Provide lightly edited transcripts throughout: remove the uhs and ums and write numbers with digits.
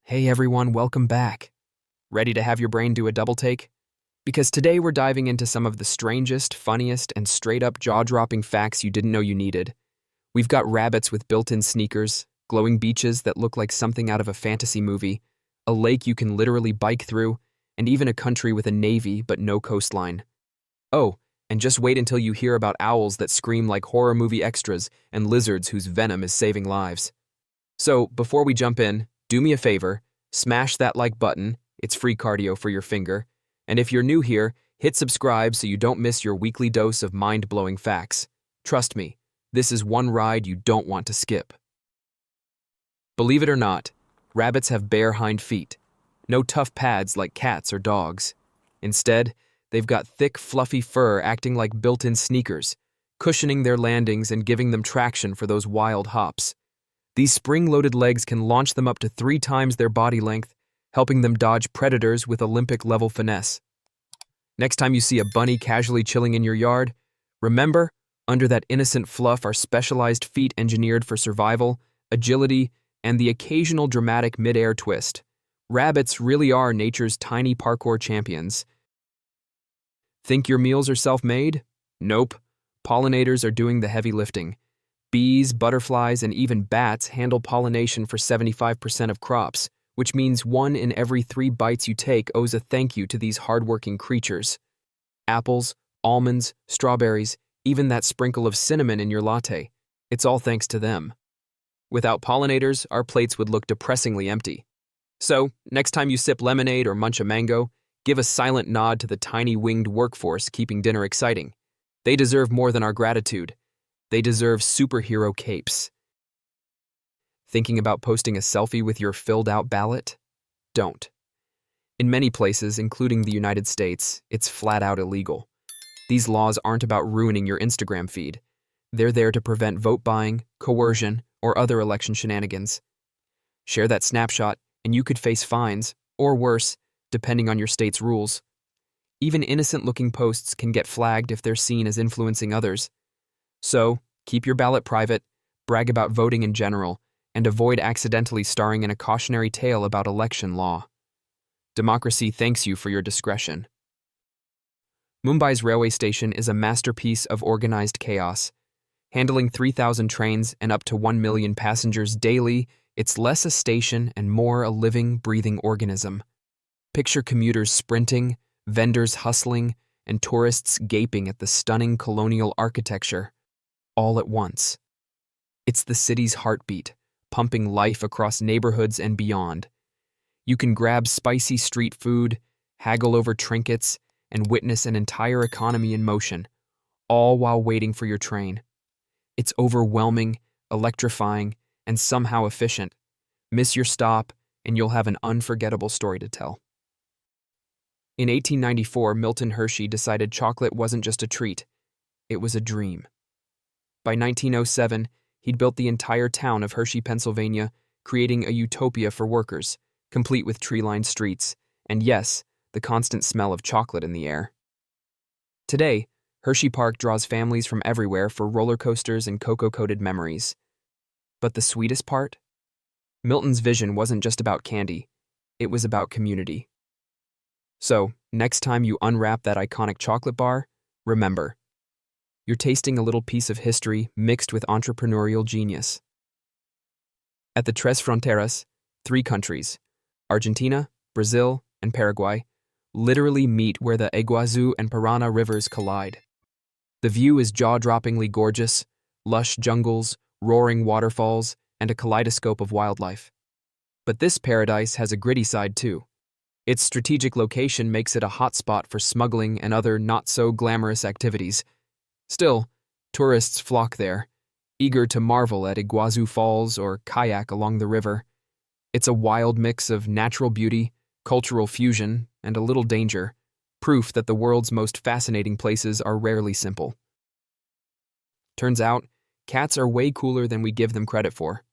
Hey everyone, welcome back. Ready to have your brain do a double take? Because today we're diving into some of the strangest, funniest, and straight up jaw dropping facts you didn't know you needed. We've got rabbits with built in sneakers, glowing beaches that look like something out of a fantasy movie, a lake you can literally bike through, and even a country with a navy but no coastline. Oh, and just wait until you hear about owls that scream like horror movie extras and lizards whose venom is saving lives. So, before we jump in, do me a favor, smash that like button, it's free cardio for your finger, and if you're new here, hit subscribe so you don't miss your weekly dose of mind-blowing facts. Trust me, this is one ride you don't want to skip. Believe it or not, rabbits have bare hind feet. No tough pads like cats or dogs. Instead, they've got thick, fluffy fur acting like built-in sneakers, cushioning their landings and giving them traction for those wild hops. These spring-loaded legs can launch them up to 3 times their body length, helping them dodge predators with Olympic-level finesse. Next time you see a bunny casually chilling in your yard, remember, under that innocent fluff are specialized feet engineered for survival, agility, and the occasional dramatic mid-air twist. Rabbits really are nature's tiny parkour champions. Think your meals are self-made? Nope. Pollinators are doing the heavy lifting. Bees, butterflies, and even bats handle pollination for 75% of crops, which means 1 in every 3 bites you take owes a thank you to these hardworking creatures. Apples, almonds, strawberries, even that sprinkle of cinnamon in your latte. It's all thanks to them. Without pollinators, our plates would look depressingly empty. So, next time you sip lemonade or munch a mango, give a silent nod to the tiny winged workforce keeping dinner exciting. They deserve more than our gratitude. They deserve superhero capes. Thinking about posting a selfie with your filled-out ballot? Don't. In many places, including the United States, it's flat-out illegal. These laws aren't about ruining your Instagram feed. They're there to prevent vote buying, coercion, or other election shenanigans. Share that snapshot, and you could face fines, or worse, depending on your state's rules. Even innocent-looking posts can get flagged if they're seen as influencing others. So, keep your ballot private, brag about voting in general, and avoid accidentally starring in a cautionary tale about election law. Democracy thanks you for your discretion. Mumbai's railway station is a masterpiece of organized chaos. Handling 3,000 trains and up to 1 million passengers daily, it's less a station and more a living, breathing organism. Picture commuters sprinting, vendors hustling, and tourists gaping at the stunning colonial architecture. All at once. It's the city's heartbeat, pumping life across neighborhoods and beyond. You can grab spicy street food, haggle over trinkets, and witness an entire economy in motion, all while waiting for your train. It's overwhelming, electrifying, and somehow efficient. Miss your stop, and you'll have an unforgettable story to tell. In 1894, Milton Hershey decided chocolate wasn't just a treat, it was a dream. By 1907, he'd built the entire town of Hershey, Pennsylvania, creating a utopia for workers, complete with tree-lined streets, and yes, the constant smell of chocolate in the air. Today, Hershey Park draws families from everywhere for roller coasters and cocoa-coated memories. But the sweetest part? Milton's vision wasn't just about candy, it was about community. So, next time you unwrap that iconic chocolate bar, remember, you're tasting a little piece of history mixed with entrepreneurial genius. At the Tres Fronteras, 3 countries, Argentina, Brazil, and Paraguay, literally meet where the Iguazu and Parana rivers collide. The view is jaw-droppingly gorgeous, lush jungles, roaring waterfalls, and a kaleidoscope of wildlife. But this paradise has a gritty side too. Its strategic location makes it a hotspot for smuggling and other not-so-glamorous activities. Still, tourists flock there, eager to marvel at Iguazu Falls or kayak along the river. It's a wild mix of natural beauty, cultural fusion, and a little danger, proof that the world's most fascinating places are rarely simple. Turns out, cats are way cooler than we give them credit for.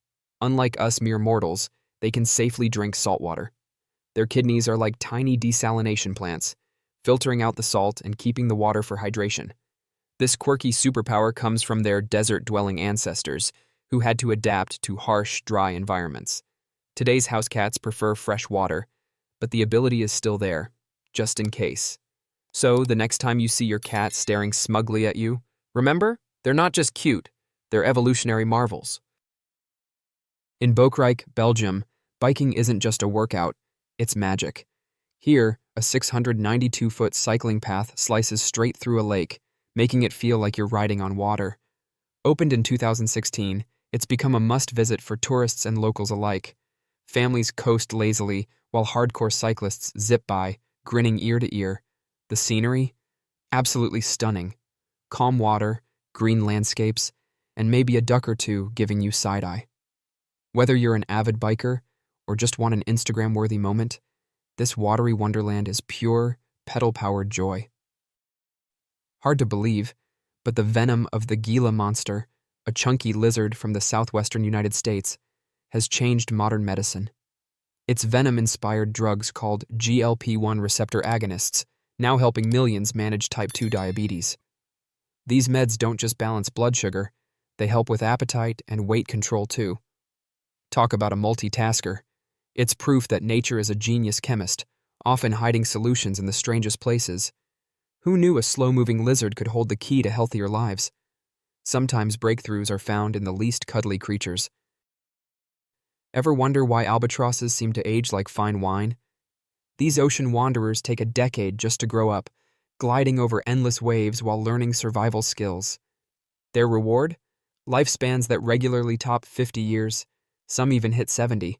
Unlike us mere mortals, they can safely drink salt water. Their kidneys are like tiny desalination plants, filtering out the salt and keeping the water for hydration. This quirky superpower comes from their desert-dwelling ancestors, who had to adapt to harsh, dry environments. Today's house cats prefer fresh water, but the ability is still there, just in case. So, the next time you see your cat staring smugly at you, remember, they're not just cute, they're evolutionary marvels. In Bokrijk, Belgium, biking isn't just a workout, it's magic. Here, a 692-foot cycling path slices straight through a lake, making it feel like you're riding on water. Opened in 2016, it's become a must-visit for tourists and locals alike. Families coast lazily, while hardcore cyclists zip by, grinning ear to ear. The scenery? Absolutely stunning. Calm water, green landscapes, and maybe a duck or two giving you side-eye. Whether you're an avid biker or just want an Instagram-worthy moment, this watery wonderland is pure, pedal-powered joy. Hard to believe, but the venom of the Gila monster, a chunky lizard from the southwestern United States, has changed modern medicine. Its venom-inspired drugs called GLP-1 receptor agonists, now helping millions manage type 2 diabetes. These meds don't just balance blood sugar, they help with appetite and weight control too. Talk about a multitasker. It's proof that nature is a genius chemist, often hiding solutions in the strangest places. Who knew a slow-moving lizard could hold the key to healthier lives? Sometimes breakthroughs are found in the least cuddly creatures. Ever wonder why albatrosses seem to age like fine wine? These ocean wanderers take a decade just to grow up, gliding over endless waves while learning survival skills. Their reward? Lifespans that regularly top 50 years, some even hit 70.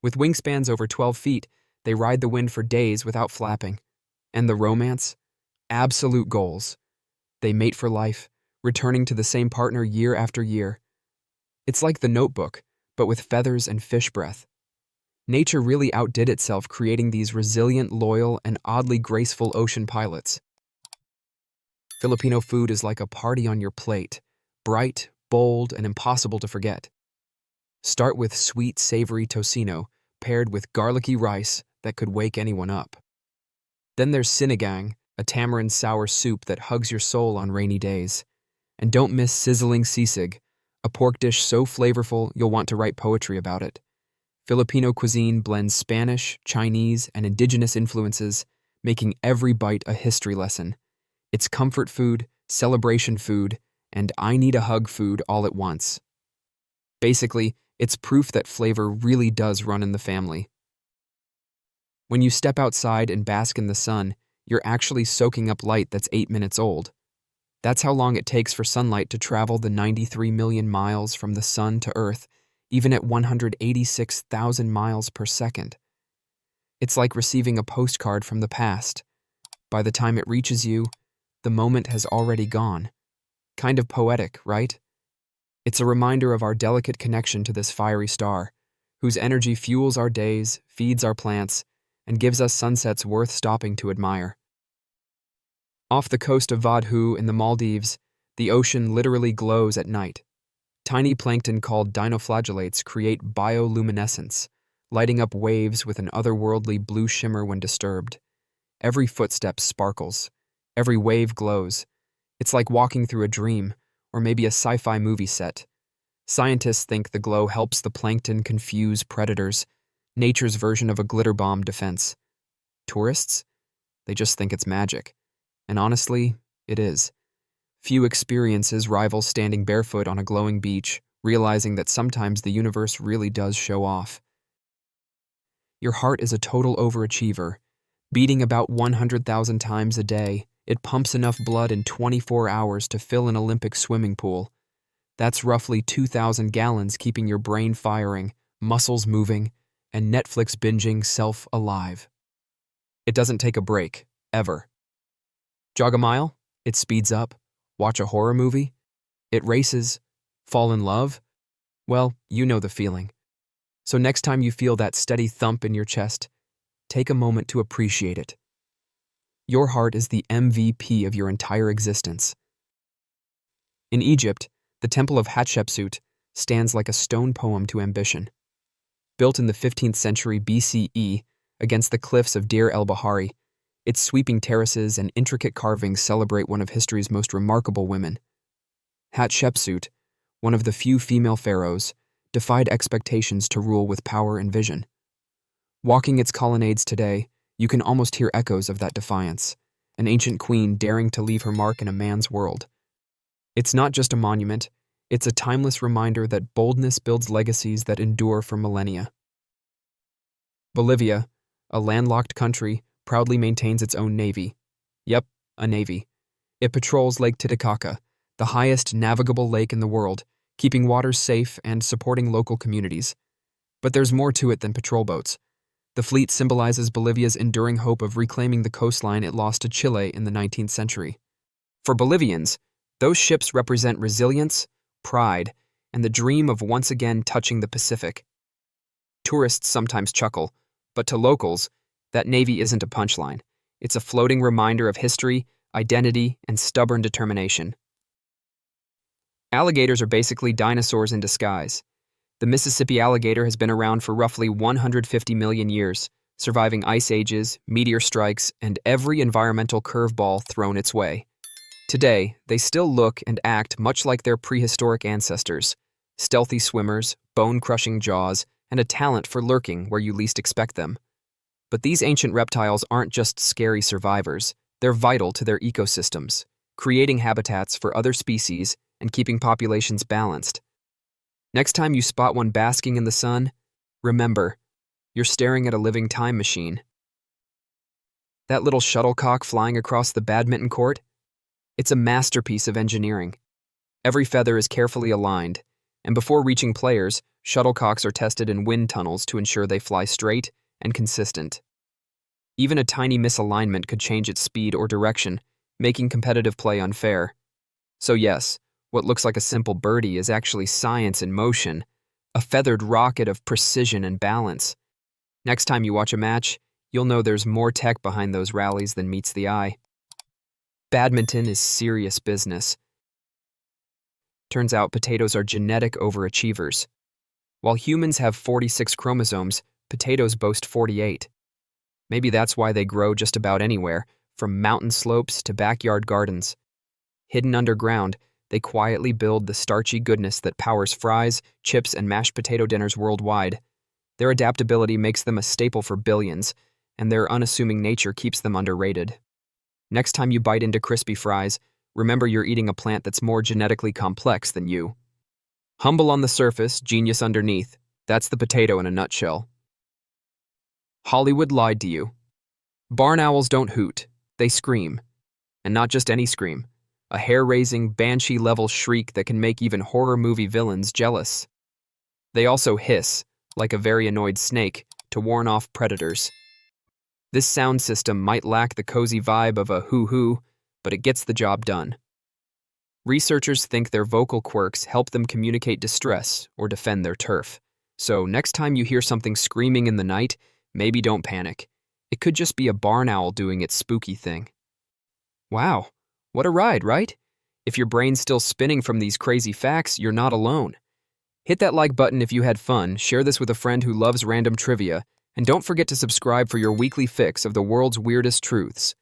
With wingspans over 12 feet, they ride the wind for days without flapping. And the romance? Absolute goals. They mate for life, returning to the same partner year after year. It's like The Notebook, but with feathers and fish breath. Nature really outdid itself creating these resilient, loyal, and oddly graceful ocean pilots. Filipino food is like a party on your plate, bright, bold, and impossible to forget. Start with sweet, savory tocino, paired with garlicky rice that could wake anyone up. Then there's sinigang, a tamarind sour soup that hugs your soul on rainy days. And don't miss sizzling sisig, a pork dish so flavorful you'll want to write poetry about it. Filipino cuisine blends Spanish, Chinese, and indigenous influences, making every bite a history lesson. It's comfort food, celebration food, and I need a hug food all at once. Basically, it's proof that flavor really does run in the family. When you step outside and bask in the sun, you're actually soaking up light that's 8 minutes old. That's how long it takes for sunlight to travel the 93 million miles from the sun to Earth, even at 186,000 miles per second. It's like receiving a postcard from the past. By the time it reaches you, the moment has already gone. Kind of poetic, right? It's a reminder of our delicate connection to this fiery star, whose energy fuels our days, feeds our plants, and gives us sunsets worth stopping to admire. Off the coast of Vadhu in the Maldives, the ocean literally glows at night. Tiny plankton called dinoflagellates create bioluminescence, lighting up waves with an otherworldly blue shimmer when disturbed. Every footstep sparkles. Every wave glows. It's like walking through a dream, or maybe a sci-fi movie set. Scientists think the glow helps the plankton confuse predators, nature's version of a glitter bomb defense. Tourists? They just think it's magic. And honestly, it is. Few experiences rival standing barefoot on a glowing beach, realizing that sometimes the universe really does show off. Your heart is a total overachiever. Beating about 100,000 times a day, it pumps enough blood in 24 hours to fill an Olympic swimming pool. That's roughly 2,000 gallons keeping your brain firing, muscles moving, and Netflix binging self alive. It doesn't take a break, ever. Jog a mile? It speeds up. Watch a horror movie? It races. Fall in love? Well, you know the feeling. So next time you feel that steady thump in your chest, take a moment to appreciate it. Your heart is the MVP of your entire existence. In Egypt, the Temple of Hatshepsut stands like a stone poem to ambition. Built in the 15th century BCE against the cliffs of Deir el-Bahari, its sweeping terraces and intricate carvings celebrate one of history's most remarkable women. Hatshepsut, one of the few female pharaohs, defied expectations to rule with power and vision. Walking its colonnades today, you can almost hear echoes of that defiance, an ancient queen daring to leave her mark in a man's world. It's not just a monument, it's a timeless reminder that boldness builds legacies that endure for millennia. Bolivia, a landlocked country, proudly maintains its own navy. Yep, a navy. It patrols Lake Titicaca, the highest navigable lake in the world, keeping waters safe and supporting local communities. But there's more to it than patrol boats. The fleet symbolizes Bolivia's enduring hope of reclaiming the coastline it lost to Chile in the 19th century. For Bolivians, those ships represent resilience, pride, and the dream of once again touching the Pacific. Tourists sometimes chuckle, but to locals, that navy isn't a punchline. It's a floating reminder of history, identity, and stubborn determination. Alligators are basically dinosaurs in disguise. The Mississippi alligator has been around for roughly 150 million years, surviving ice ages, meteor strikes, and every environmental curveball thrown its way. Today, they still look and act much like their prehistoric ancestors: stealthy swimmers, bone-crushing jaws, and a talent for lurking where you least expect them. But these ancient reptiles aren't just scary survivors, they're vital to their ecosystems, creating habitats for other species and keeping populations balanced. Next time you spot one basking in the sun, remember, you're staring at a living time machine. That little shuttlecock flying across the badminton court? It's a masterpiece of engineering. Every feather is carefully aligned, and before reaching players, shuttlecocks are tested in wind tunnels to ensure they fly straight and consistent. Even a tiny misalignment could change its speed or direction, making competitive play unfair. So yes, what looks like a simple birdie is actually science in motion, a feathered rocket of precision and balance. Next time you watch a match, you'll know there's more tech behind those rallies than meets the eye. Badminton is serious business. Turns out potatoes are genetic overachievers. While humans have 46 chromosomes, potatoes boast 48. Maybe that's why they grow just about anywhere, from mountain slopes to backyard gardens. Hidden underground, they quietly build the starchy goodness that powers fries, chips, and mashed potato dinners worldwide. Their adaptability makes them a staple for billions, and their unassuming nature keeps them underrated. Next time you bite into crispy fries, remember you're eating a plant that's more genetically complex than you. Humble on the surface, genius underneath. That's the potato in a nutshell. Hollywood lied to you. Barn owls don't hoot, they scream. And not just any scream. A hair-raising, banshee-level shriek that can make even horror movie villains jealous. They also hiss, like a very annoyed snake, to warn off predators. This sound system might lack the cozy vibe of a hoo-hoo, but it gets the job done. Researchers think their vocal quirks help them communicate distress or defend their turf. So next time you hear something screaming in the night, maybe don't panic. It could just be a barn owl doing its spooky thing. Wow, what a ride, right? If your brain's still spinning from these crazy facts, you're not alone. Hit that like button if you had fun, share this with a friend who loves random trivia, and don't forget to subscribe for your weekly fix of the world's weirdest truths.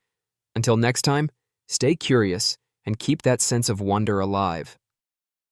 Until next time, stay curious and keep that sense of wonder alive.